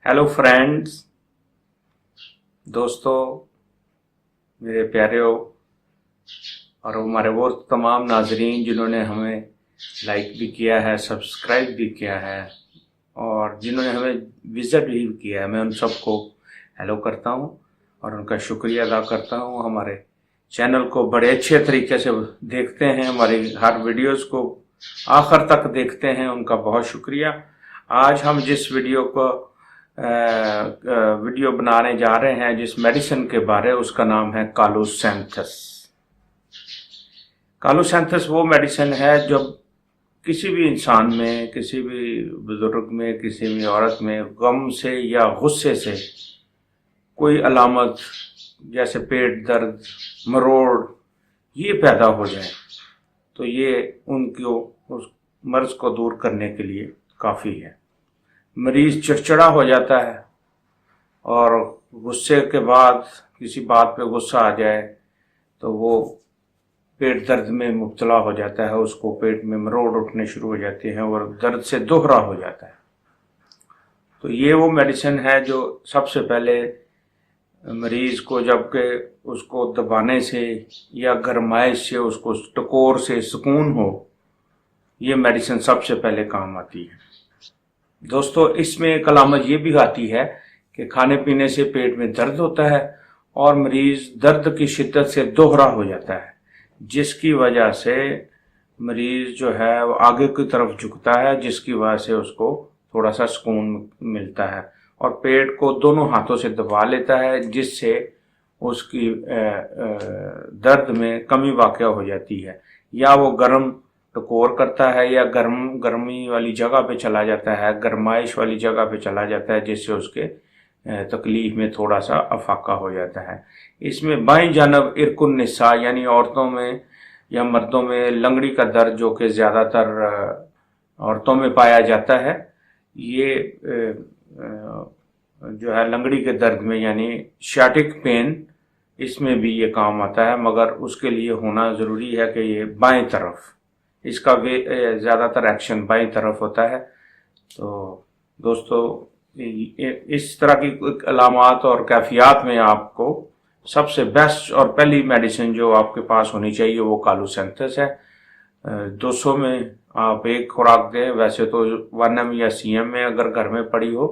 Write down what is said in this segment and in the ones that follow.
Hello friends, दोस्तों, मेरे प्यारे हो और हमारे वो तमाम नाजरीन जिन्होंने हमें लाइक भी किया है, सब्सक्राइब भी किया है और जिन्होंने हमें विज़िट भी किया है, मैं उन सबको हेलो करता हूं और उनका शुक्रिया अदा करता हूं। हमारे चैनल को बड़े अच्छे तरीके से देखते हैं, हमारी हर वीडियोस को आखिर तक देखते हैं, उनका बहुत शुक्रिया। आज हम जिस वीडियो बनाने जा रहे हैं, जिस मेडिसिन के बारे, उसका नाम है कालोसेंथस। कालोसेंथस वो मेडिसिन है जब किसी भी इंसान में, किसी भी बुजुर्ग में, किसी भी औरत में गम से या गुस्से से कोई अलामत जैसे पेट दर्द, मरोड़ ये पैदा हो जाए तो ये उनको उस मर्ज को दूर करने के लिए काफ़ी है। मरीज चिड़चिड़ा हो जाता है और गुस्से के बाद किसी बात पे गुस्सा आ जाए तो वो पेट दर्द में मुब्तला हो जाता है, उसको पेट में मरोड़ उठने शुरू हो जाते हैं और दर्द से दोहरा हो जाता है। तो ये वो मेडिसिन है जो सबसे पहले मरीज को जबकि उसको दबाने से या गरमाइश से, उसको टकोर से सुकून हो, ये मेडिसिन सबसे पहले काम आती है। दोस्तों, इसमें एक अलामत ये भी आती है कि खाने पीने से पेट में दर्द होता है और मरीज दर्द की शिद्दत से दोहरा हो जाता है, जिसकी वजह से मरीज जो है वो आगे की तरफ झुकता है, जिसकी वजह से उसको थोड़ा सा सुकून मिलता है और पेट को दोनों हाथों से दबा लेता है, जिससे उसकी दर्द में कमी वाक़या हो जाती है। या वो गर्म टकोर करता है या गर्मी वाली जगह पे चला जाता है, गरमाइश वाली जगह पे चला जाता है, जिससे उसके तकलीफ में थोड़ा सा अफाका हो जाता है। इसमें बाईं जानब इरकुन निसा यानी औरतों में या मर्दों में लंगड़ी का दर्द, जो कि ज़्यादातर औरतों में पाया जाता है, ये जो है लंगड़ी के दर्द में यानी शाटिक पेन, इसमें भी ये काम आता है, मगर उसके लिए होना ज़रूरी है कि ये बाएं तरफ, इसका ज़्यादातर एक्शन बाईं तरफ होता है। तो दोस्तों, इस तरह की अलामात और कैफियत में आपको सबसे बेस्ट और पहली मेडिसिन जो आपके पास होनी चाहिए वो कालोसेंथस है। 200 में आप एक खुराक दें, वैसे तो 1 या CM में अगर घर में पड़ी हो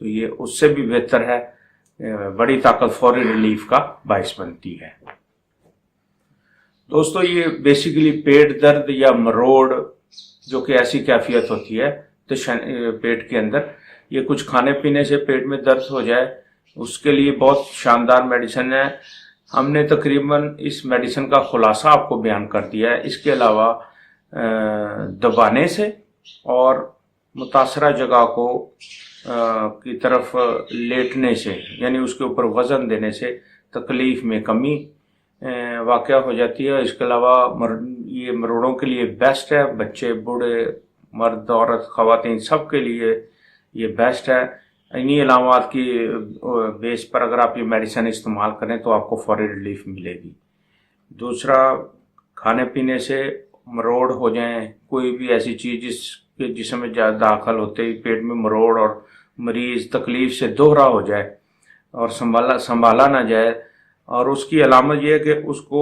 तो ये उससे भी बेहतर है, बड़ी ताकत फौरी रिलीफ का बायस बनती है। दोस्तों, ये बेसिकली पेट दर्द या मरोड़ जो कि ऐसी कैफियत होती है तो पेट के अंदर, ये कुछ खाने पीने से पेट में दर्द हो जाए, उसके लिए बहुत शानदार मेडिसिन है। हमने तकरीबन इस मेडिसिन का खुलासा आपको बयान कर दिया है। इसके अलावा दबाने से और मुतासरा जगह को की तरफ लेटने से यानी उसके ऊपर वज़न देने से तकलीफ में कमी वाक़या हो जाती है। इसके अलावा ये मरोड़ों के लिए बेस्ट है, बच्चे, बूढ़े, मर्द, औरत, ख़वातीन सब के लिए ये बेस्ट है। इन्हीं अलामात की बेस पर अगर आप ये मेडिसिन इस्तेमाल करें तो आपको फौरी रिलीफ मिलेगी। दूसरा, खाने पीने से मरोड़ हो जाएं, कोई भी ऐसी चीज़ जिसमें दाखिल होते ही पेट में मरोड़ और मरीज़ तकलीफ से दोहरा हो जाए और संभाला ना जाए, और उसकी अलामत यह है कि उसको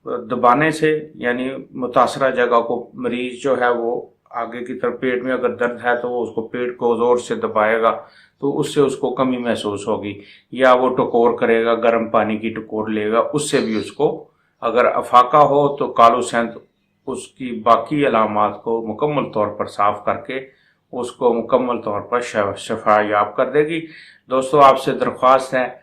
दबाने से यानी मुतासरा जगह को मरीज़ जो है वो आगे की तरफ, पेट में अगर दर्द है तो वो उसको पेट को ज़ोर से दबाएगा तो उससे उसको कमी महसूस होगी, या वो टकोर करेगा, गर्म पानी की टकोर लेगा, उससे भी उसको अगर अफाका हो तो कालोसेंथ उसकी बाकी अलामात को मुकम्मल तौर पर साफ करके उसको मुकम्मल तौर पर शफा याब कर देगी। दोस्तों, आपसे दरख्वास्त है,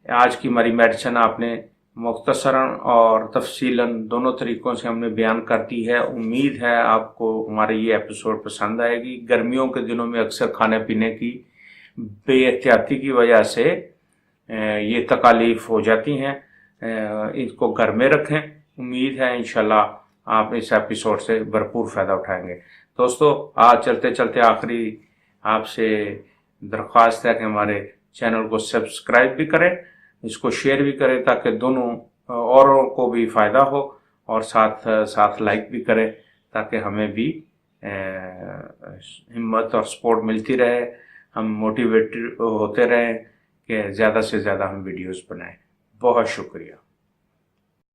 आज की हमारी मेडिसिन आपने मुख्तसरन और तफसीलन दोनों तरीक़ों से हमने बयान कर दी है। उम्मीद है आपको हमारे ये एपिसोड पसंद आएगी। गर्मियों के दिनों में अक्सर खाने पीने की बेएहतियाती की वजह से ये तकालीफ हो जाती हैं, इसको घर में रखें। उम्मीद है इंशाल्लाह आप इस एपिसोड से भरपूर फ़ायदा उठाएंगे। दोस्तों, आज चलते चलते आखिरी आपसे दरख्वास्त है कि हमारे चैनल को सब्सक्राइब भी करें, इसको शेयर भी करें ताकि दोनों औरों को भी फ़ायदा हो, और साथ साथ लाइक भी करें ताकि हमें भी हिम्मत और सपोर्ट मिलती रहे ہم موٹیویٹ ہوتے رہیں کہ زیادہ سے زیادہ ہم ویڈیوز بنائیں. بہت شکریہ.